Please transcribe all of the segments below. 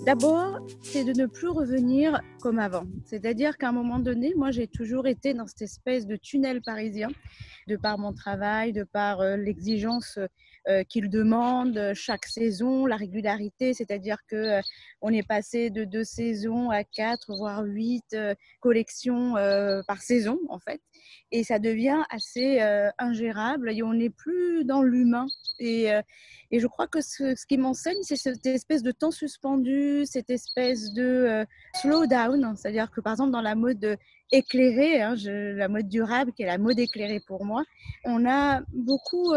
D'abord, c'est de ne plus revenir comme avant. C'est-à-dire qu'à un moment donné, moi, j'ai toujours été dans cette espèce de tunnel parisien, de par mon travail, de par l'exigence qu'il demande chaque saison, la régularité, c'est-à-dire que on est passé de 2 saisons à 4, voire 8 collections par saison, en fait. Et ça devient assez ingérable et on n'est plus dans l'humain. Et, euh, et je crois que ce qui m'enseigne, c'est cette espèce de temps suspendu, cette espèce de slow down. C'est-à-dire que, par exemple, dans la mode éclairée, la mode durable, qui est la mode éclairée pour moi, on a beaucoup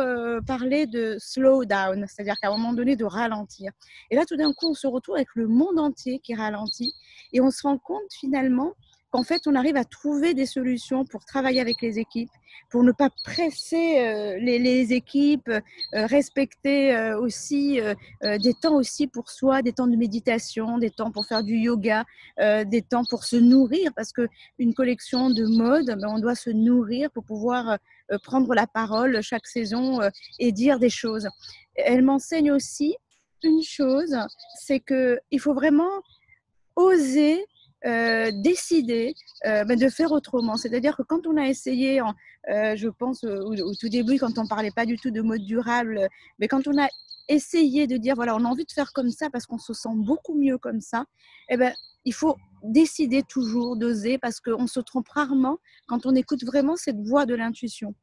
parlé de slow down, c'est-à-dire qu'à un moment donné, de ralentir. Et là, tout d'un coup, on se retrouve avec le monde entier qui ralentit et on se rend compte finalement qu'en fait, on arrive à trouver des solutions pour travailler avec les équipes, pour ne pas presser les équipes, respecter aussi des temps aussi pour soi, des temps de méditation, des temps pour faire du yoga, des temps pour se nourrir, parce qu'une collection de mode, ben, on doit se nourrir pour pouvoir prendre la parole chaque saison et dire des choses. Elle m'enseigne aussi une chose, c'est qu'il faut vraiment oser décider de faire autrement. C'est-à-dire que quand on a essayé, je pense au tout début, quand on ne parlait pas du tout de mode durable, mais quand on a essayé de dire, voilà, on a envie de faire comme ça parce qu'on se sent beaucoup mieux comme ça, eh ben, il faut décider toujours d'oser parce qu'on se trompe rarement quand on écoute vraiment cette voix de l'intuition.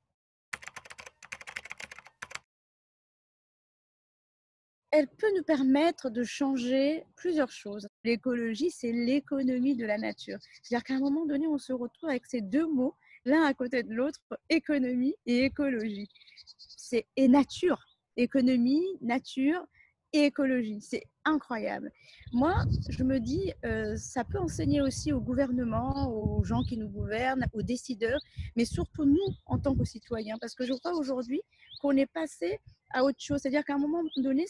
Elle peut nous permettre de changer plusieurs choses. L'écologie, c'est l'économie de la nature. C'est-à-dire qu'à un moment donné, on se retrouve avec ces deux mots, l'un à côté de l'autre, économie et écologie. Et nature, économie, nature et écologie. C'est incroyable. Moi, je me dis, ça peut enseigner aussi au gouvernement, aux gens qui nous gouvernent, aux décideurs, mais surtout nous, en tant que citoyens, parce que je crois aujourd'hui qu'on est passé à autre chose. C'est-à-dire qu'à un moment donné,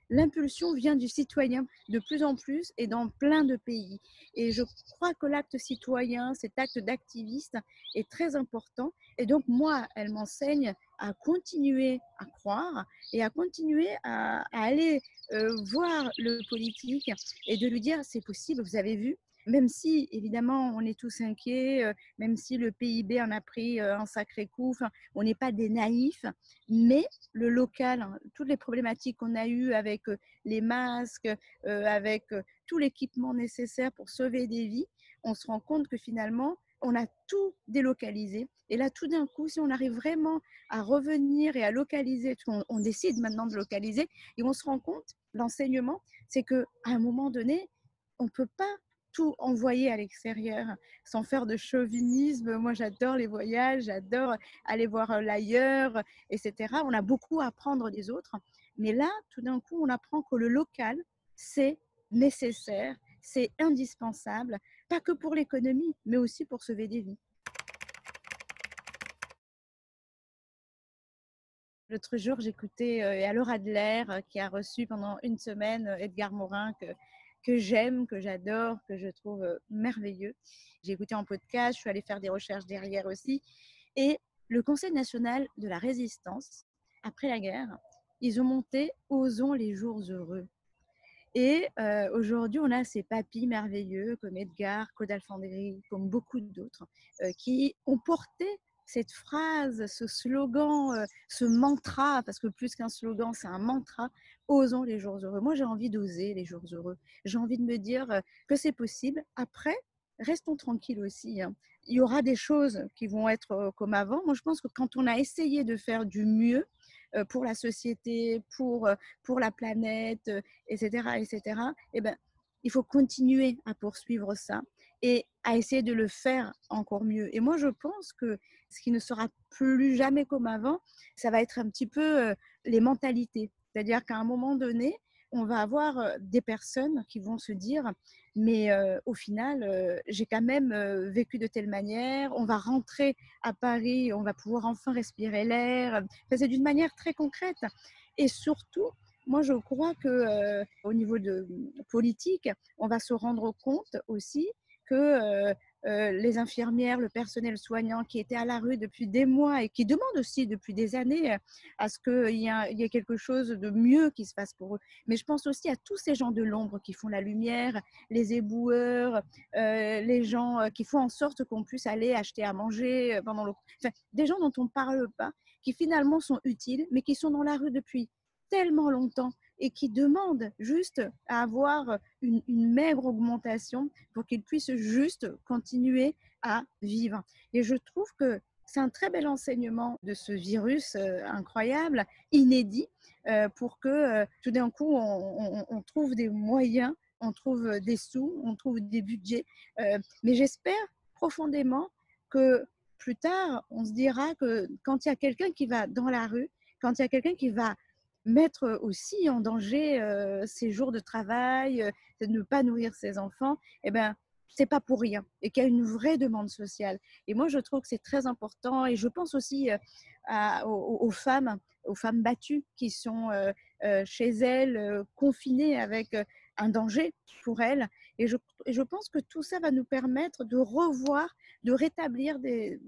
l'impulsion vient du citoyen de plus en plus et dans plein de pays. Et je crois que l'acte citoyen, cet acte d'activiste est très important. Et donc, moi, elle m'enseigne à continuer à croire et à continuer à aller voir le politique et de lui dire c'est possible, vous avez vu, même si évidemment on est tous inquiets, même si le PIB en a pris un sacré coup, enfin, on n'est pas des naïfs, mais le local, hein, toutes les problématiques qu'on a eues avec les masques, avec tout l'équipement nécessaire pour sauver des vies, on se rend compte que finalement, on a tout délocalisé. Et là, tout d'un coup, si on arrive vraiment à revenir et à localiser, parce qu'on décide maintenant de localiser, et on se rend compte, l'enseignement, c'est qu'à un moment donné, on ne peut pas tout envoyer à l'extérieur sans faire de chauvinisme. Moi, j'adore les voyages, j'adore aller voir l'ailleurs, etc. On a beaucoup à apprendre des autres. Mais là, tout d'un coup, on apprend que le local, c'est nécessaire, c'est indispensable, pas que pour l'économie, mais aussi pour sauver des vies. L'autre jour, j'écoutais Allo Adler qui a reçu pendant une semaine Edgar Morin que j'aime, que j'adore, que je trouve merveilleux. J'ai écouté en podcast, je suis allée faire des recherches derrière aussi. Et le Conseil national de la résistance, après la guerre, ils ont monté Osons les jours heureux. Et aujourd'hui, on a ces papys merveilleux comme Edgar, Claude Alfandéry, comme beaucoup d'autres, qui ont porté cette phrase, ce slogan, ce mantra, parce que plus qu'un slogan, c'est un mantra, osons les jours heureux. Moi, j'ai envie d'oser les jours heureux. J'ai envie de me dire que c'est possible. Après, restons tranquilles aussi, hein. Il y aura des choses qui vont être comme avant. Moi, je pense que quand on a essayé de faire du mieux pour la société, pour la planète, etc., etc., eh ben, il faut continuer à poursuivre ça et à essayer de le faire encore mieux. Et moi, je pense que ce qui ne sera plus jamais comme avant, ça va être un petit peu les mentalités. C'est-à-dire qu'à un moment donné, on va avoir des personnes qui vont se dire mais au final, j'ai quand même vécu de telle manière, on va rentrer à Paris, on va pouvoir enfin respirer l'air. Enfin, c'est d'une manière très concrète. Et surtout, Moi, je crois que, au niveau de politique, on va se rendre compte aussi que, les infirmières, le personnel soignant qui était à la rue depuis des mois et qui demandent aussi depuis des années, à ce qu'il y ait quelque chose de mieux qui se fasse pour eux. Mais je pense aussi à tous ces gens de l'ombre qui font la lumière, les éboueurs, les gens, qui font en sorte qu'on puisse aller acheter à manger, pendant le enfin, des gens dont on ne parle pas, qui finalement sont utiles, mais qui sont dans la rue depuis tellement longtemps et qui demandent juste à avoir une maigre augmentation pour qu'ils puissent juste continuer à vivre. Et je trouve que c'est un très bel enseignement de ce virus incroyable, inédit, pour que tout d'un coup, on trouve des moyens, on trouve des sous, on trouve des budgets. Mais j'espère profondément que plus tard, on se dira que quand il y a quelqu'un qui va dans la rue, quand il y a quelqu'un qui va mettre aussi en danger ses jours de travail, de ne pas nourrir ses enfants, eh ben, c'est pas pour rien et qu'il y a une vraie demande sociale. Et moi, je trouve que c'est très important et je pense aussi aux femmes battues qui sont chez elles, confinées avec un danger pour elles. Et je pense que tout ça va nous permettre de revoir, de rétablir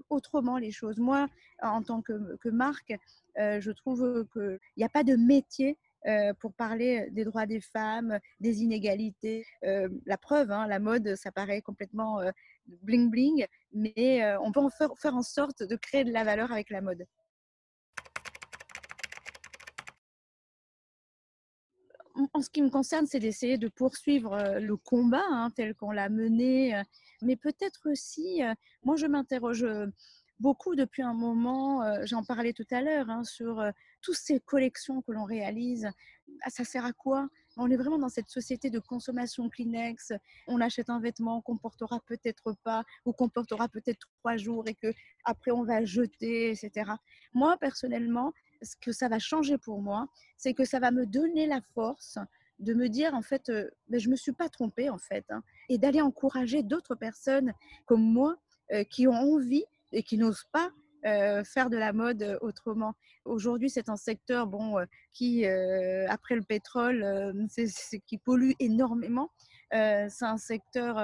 autrement les choses. Moi, en tant que marque, je trouve qu'il n'y a pas de métier pour parler des droits des femmes, des inégalités. La preuve, hein, la mode, ça paraît complètement bling bling, mais on peut faire en sorte de créer de la valeur avec la mode. En ce qui me concerne, c'est d'essayer de poursuivre le combat hein, tel qu'on l'a mené, mais peut-être aussi, moi je m'interroge beaucoup depuis un moment, j'en parlais tout à l'heure, hein, sur toutes ces collections que l'on réalise. Ah, ça sert à quoi? On est vraiment dans cette société de consommation Kleenex. On achète un vêtement qu'on portera peut-être pas ou qu'on portera peut-être 3 jours et que après on va jeter, etc. Moi, personnellement, ce que ça va changer pour moi, c'est que ça va me donner la force de me dire en fait, ben, je me suis pas trompée en fait, hein, et d'aller encourager d'autres personnes comme moi qui ont envie et qui n'osent pas faire de la mode autrement. Aujourd'hui, c'est un secteur bon, qui, après le pétrole, qui pollue énormément. C'est un secteur,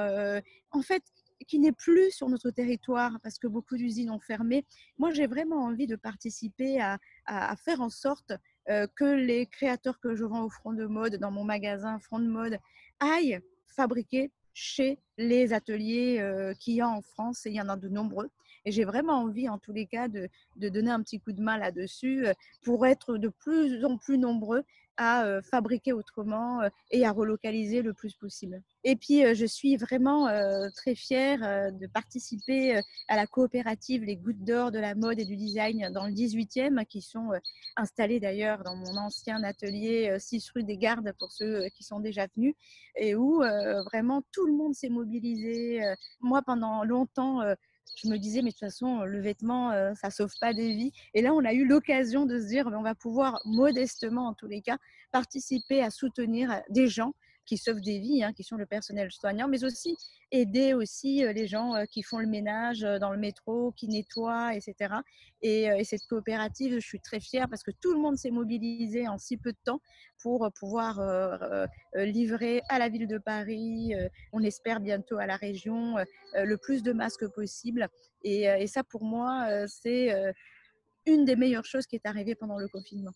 en fait, qui n'est plus sur notre territoire parce que beaucoup d'usines ont fermé. Moi, j'ai vraiment envie de participer à faire en sorte que les créateurs que je vends au Front de Mode, dans mon magasin Front de Mode, aillent fabriquer chez les ateliers qu'il y a en France, et il y en a de nombreux. Et j'ai vraiment envie, en tous les cas, de donner un petit coup de main là-dessus pour être de plus en plus nombreux à fabriquer autrement et à relocaliser le plus possible. Et puis, je suis vraiment très fière de participer à la coopérative Les Gouttes d'Or de la mode et du design dans le 18e, qui sont installés d'ailleurs dans mon ancien atelier 6 rue des Gardes pour ceux qui sont déjà venus, et où vraiment tout le monde s'est mobilisé. Moi, pendant longtemps, je me disais, mais de toute façon, le vêtement, ça sauve pas des vies. Et là, on a eu l'occasion de se dire, on va pouvoir modestement, en tous les cas, participer à soutenir des gens qui sauvent des vies, hein, qui sont le personnel soignant, mais aussi aider aussi les gens qui font le ménage dans le métro, qui nettoient, etc. Et cette coopérative, je suis très fière parce que tout le monde s'est mobilisé en si peu de temps pour pouvoir livrer à la ville de Paris, on espère bientôt à la région, le plus de masques possible. Et ça, pour moi, c'est une des meilleures choses qui est arrivée pendant le confinement.